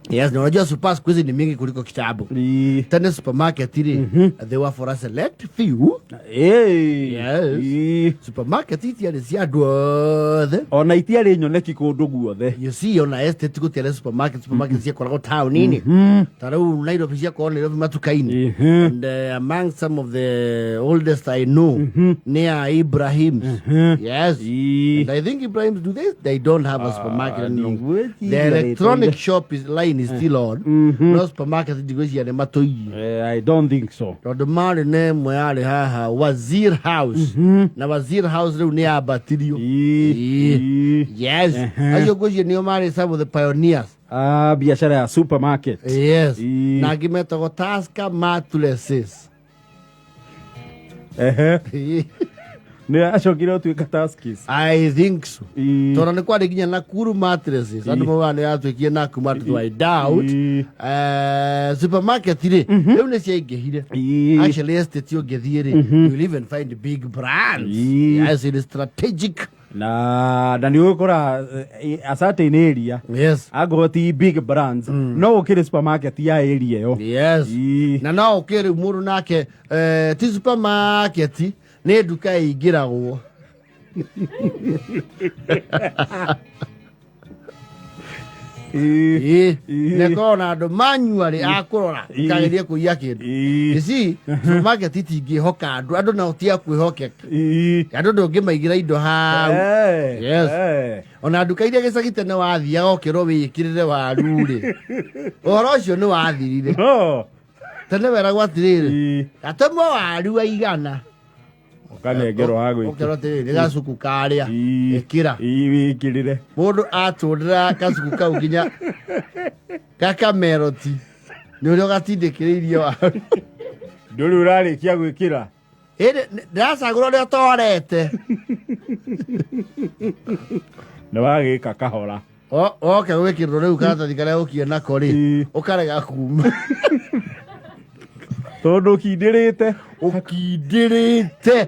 Yes, na unajua super siku hizi ni mingi kuliko kitabu. Tena supermarket ile they were for a select few. Yes. Supermarket iti cia duothe. Ona itiarĩ nyoneki kũndũ guothe. You see ona estate gũtiarĩ supermarket cia koragwo town-inĩ. Ta rĩu Nairobi cia koragwo Nairobi matuka-inĩ. And among some of the oldest I know near Ibrahim's. Yes. And I think Ibrahim's they don't have a supermarket anymore. The electronic shop line is still on. No supermarket I don't think so. The man name Wazir House. Na Wazir House leo ni abatirio. Yes. Ayo goji ni omari some of the pioneers. Biashara ya supermarket. Yes. Na gimeta go taska matuleses. Ne ashokiro tu kataskis. I think so. Tona ne kwa diginya Nakuru mattresses. Ando mwana ya tu kia Nakuru mattresses. I doubt. Supermarket ile. Leo ne sia igehire. Actually estate yo gethire. You will even find big brands. Yes, it is strategic. Na ni ukora asate in area. Yes. Agoti big brands. No ukire supermarket ya area yo. Yes. Na no ukire muru nake ti supermarket. Ne duka igiragwo ne kona ando manually akurora kageria kuiya kindu isi supermarket itingihoka andu na utia kwihokeka andu ndungimaigira indo ha. Yes. Ona duka iria gicagite ne wathia okiro wikirire waru ri uhoro ucio ni wathirire tene wera gwatirire atemo waru aigana kanegero hagwe okerote gasuku karia ekira wikirire mundu atundira gasuku kau ginya kakameroti ni urio gatindikiririo waru nduri urarikia gwikira ere ndasagura rio torete na wagika kahora oke gwikirwo riu karatathi karia ukiona kori ukarega kuma tondu kindirite ukindirite.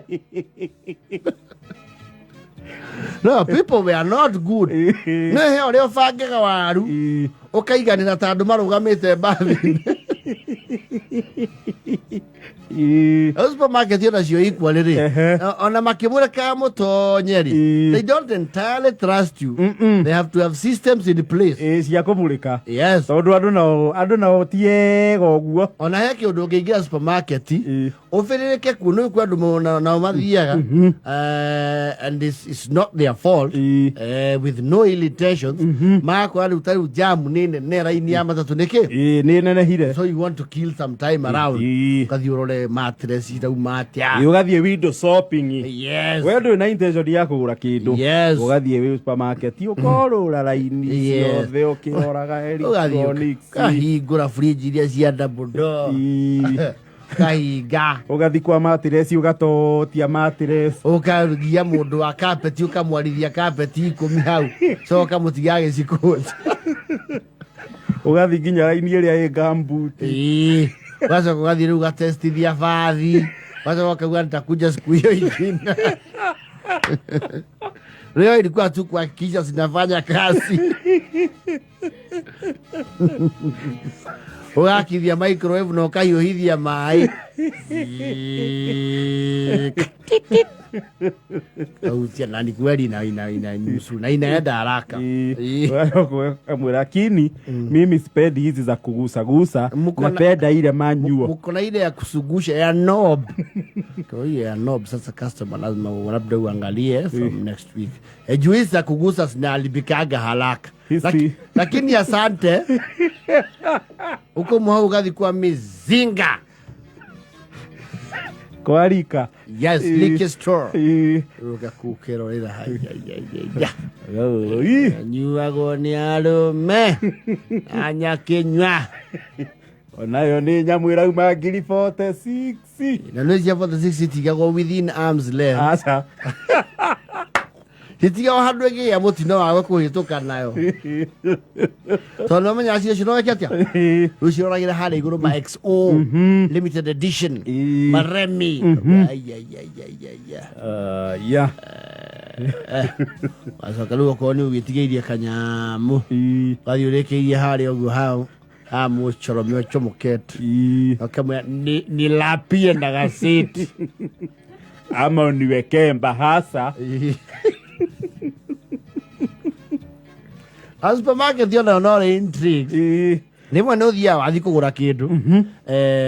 No, people were not good. No, he ori ofangaga waru ukaiganira tandu marugamite mbathi. Supermarket yona cio equal ri ona makimureka mutonyeri they don't entirely trust you. They have to have systems in place cia kumurika. Yes. Tondu andu na otiega uguo ona he kindu ungiingira supermarket ufiririke kuno kwa andu na mathiaga and it's not their fault with no ill intentions mako ali utari jam nene raini ya matatu niki ni nene hire so you want to kill some time around kathi urore mattress ita umatia ugathie window shopping. Yes. Wewe na intention ya kugura kindu Yes. ugathie supermarket ukorora raini ciothe ukioraga electronics kahingura fridge iria cia double door kahinga ugathi kwa mattress ugatotia mattress ukagia mundu wa carpet ukamwarithia carpet 10 hau so kamutiga gicikuza ugathi nginya raini iria ĩ gambuti wacha kugathi riu gatestithia bathi wacha wakaga nitakuja siku hiyo ingine leo ilikuwa tu kuhakikisha zinafanya kazi. Ukakithia microwave na ukahiũhithia maĩ utia nani kweli na nusu na inaenda haraka. Lakini mimi sipendi hizi za kugusa napenda ile manual. Mko na ile ya kusugusha ya knob. Kwa hiyo ya knob sasa customer lazima labda uangalie from next week. Juice za kugusa zinaharibikaga haraka. Lakini asante uko mwa ugathi kwa mizinga kwa rika. Yes, liquor store uga kukero ila nyuago ni arume anya kinywa onayo ni nyamu irauma ngiri 46 na nezi ya 46 tigago within arms length asa hitiga wa handu ege ya mutino wawe kuhituka nayo tono menya cio no eketia ucio ragira hali iguru ma XO limited edition maremi yeah Wacoka rĩu okorwo nĩ ũgĩtigĩirie kanyamu wathiĩ ũrĩkĩirie harĩa ũguo hau mũcoromio chomokete wakamwĩra nilapie na gazeti ama uniwekee mbahasa. A supermarket yona no intrigue nimwe no thia wathi kugura kindu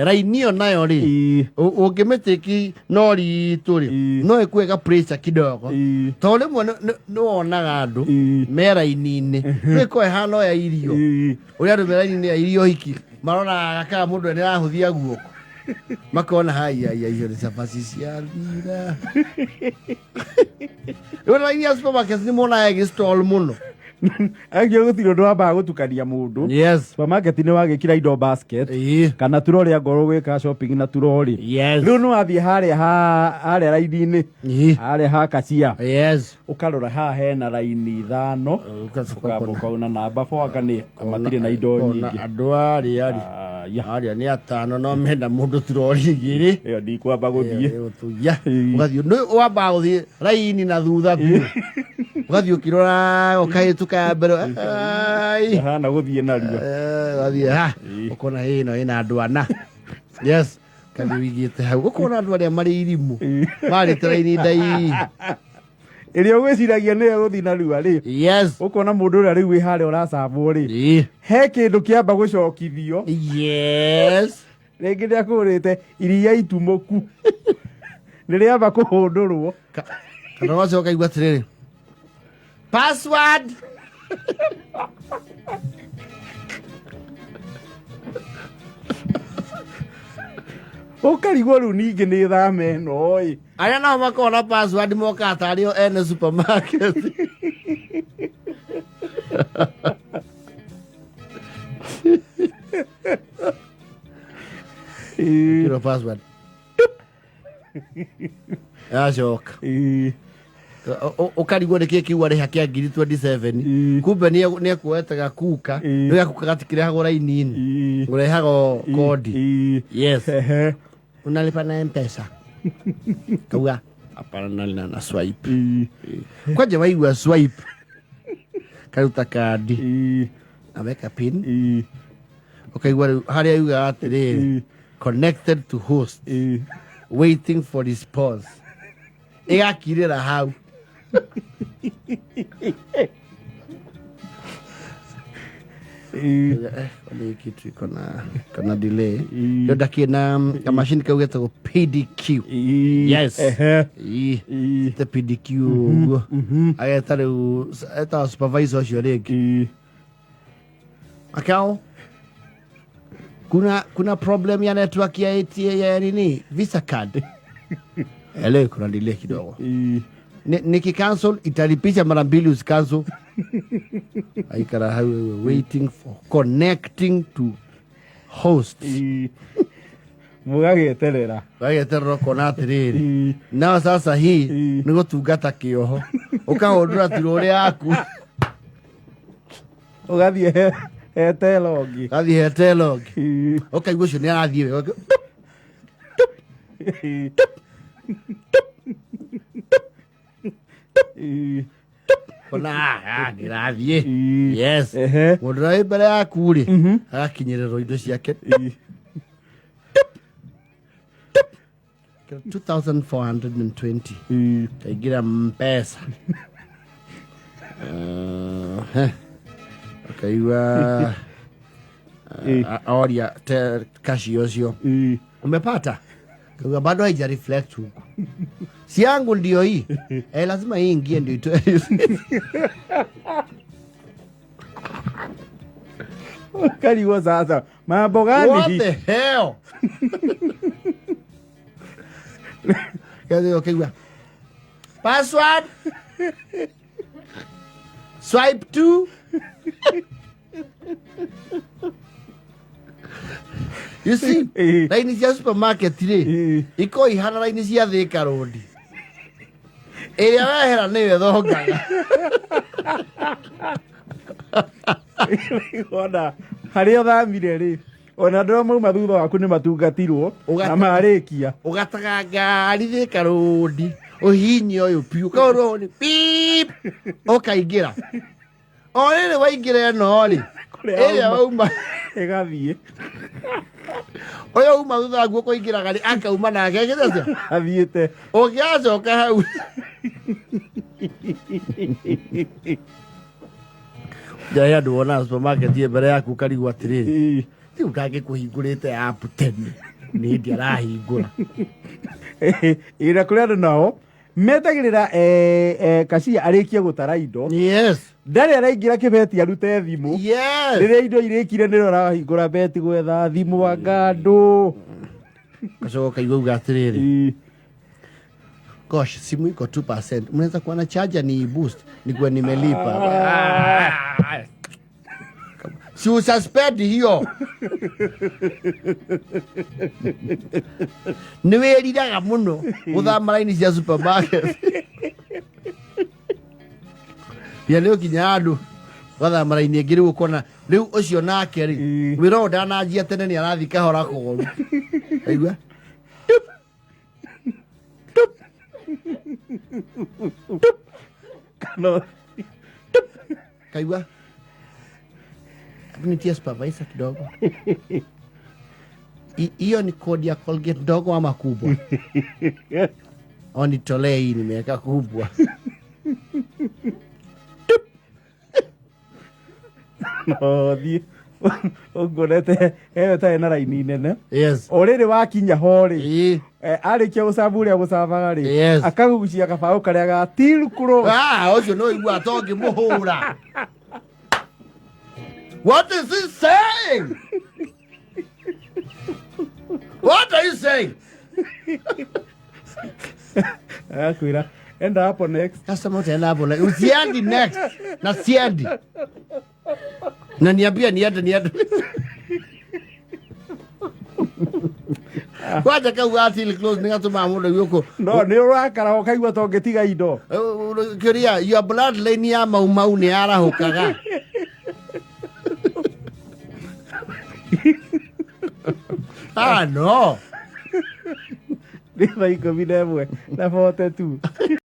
raini yo nayo ri ungimitiki no ritu ri no ikwega pressure kidogo to rimwe no onaga andu me raini-ini riko hano ya irio uria andu me raini-ini ya irio hiki marona kaka mundu ni rahuthia guoko makona haya hiyo ni safari cia thira raini ya supermarket ni mona ya stall muno agio gutiro ndo amba gutukania mundu. Yes. Supermarket ni wagikira indo basket kana turori ngoro gwika shopping na turori. Yes. Riu no athie haria raini-ini haria ha kacia. Yes. Ukarora ha hena raini 5 ukaona namba 4 kani amatire na indo nyingi andu ari aria ni atano no menda mundu turori igiri iyo ndikwamba guthie ugathio no wamba guthie raini na thutha tu ugathio kirora ukaituka mbere hana guthie nario gathie ukona ino ina andu ana. Yes. Kandi wigite hau ukona andu aria mari irimu mari traini ndai irio gwiciragia ni guthi na riu ari. Yes. Ukona mundu ria riu hare uracabwo ri he kindu kiamba gucokithio. Yes. Ringi ni akurite iria itumuku niriamba kuhundurwo kana wacoka igwa tiriri password ukarigwo riu ningi ni thame no oi aria no makona password moka atario ene supermarket kiro password acoka ukarigwo niki kiuga riha kia 27 kumbe ni ekuetaga kuka ni gakuka gatikire hago raini-ini urehago kodi. Yes. Unalipa na M-Pesa kauga hapana na swipe kwaje waigua swipe karuta kadi ameka pin ukaigua haria yuga atiriri connected to host waiting for response igakirira hau ni kitu kana delay yo dakina machine kaugetwo PDQ. Yes. The PDQ ageta riu eta supervisor cio ringi akao kuna problem ya network ya ya nini Visa card ele kuna delay kidogo niki cancel italipisha mara mbili usicancel aikara hau waiting for connecting to host mugageterera kona atiriri na sasa hii ni gutungata kioho ukahundura tiruri yaku ugathie hetelogi ukaigua cio ni arathie we kona nirathie. Yes. Mundu rai mbere yaku ri agakinyiriro indo ciake 2420 kaigira mpesa akaigua aoria kashi yocio umepata kauga bado haija reflect huku si yangu ndio hii lazima hii ingie ndio itoe karigwo sasa mambo gani? What the hell? Okay, password swipe 2 you see laini cia supermarket ri iko ihana laini cia Thika Road iria wehera niwe thongaga ona haria thamire ri ona ndoro mauma thutha waku ni matungatirwo na marikia ugataga ngari Thika Road uhinyi oyo piu kauro ni pip okaigira ole waigira no ri ĩrĩa wauma ĩgathiĩ ũyũ uma thutha guo kũingĩra gari akauma nake gĩthece athiĩte ũngĩacoka hau njai andũ wona supermarket mbere yaku karigwo atĩrĩrĩ rĩu kangĩkũhingũrĩte app tene nĩ hĩndĩ arahingũra ĩra kũrĩ andũ nao metagĩrĩra Kacia arĩkie gũtara indo yes ndarĩ araingĩra kĩbeti arute thimũ rĩrĩa indo irĩkire nĩrĩo arahingũra beti gwetha thimũ anga andũ gacoka kaigua uga atĩrĩrĩ gosh simu iko 2% mnaweza kuwa na charger ni boost nikuwa nimelipa si ususpend hiyo niwĩriraga mũno gũthama raini cia supermarket ya nĩ ũkinya handũ gathama raini ĩngĩ rĩu ũkona rĩu ũcio nake rĩ wĩra ũyũ ndananjia tene nĩ arathi kahora kũgoru aigua kaigua nitie supervisor kidogo hiyo ni kodi ya Colgate ndogo ama kubwa onitolee hii nimeweka kubwa no thi ũngorete ta ena raini nene yes ũrĩrĩ wakinya ho rĩ arĩkia gũcamba ũrĩa gũcambaga rĩ akagucia gabaũ karĩa gatirukũrũ ũcio no igua atongi mũhũra. What is he saying? What are you saying? Akwira enda hapo next. Customer utaenda hapo next. Usiendi next. Na siendi. Na niambia niende. Wacha ka ugati close ninga tuma mundo yuko. No ni urakara ukaigua tongetiga indo. Kiria your bloodline ya mau ni arahukaga. Ah no. Ni vai komine mwe na 42.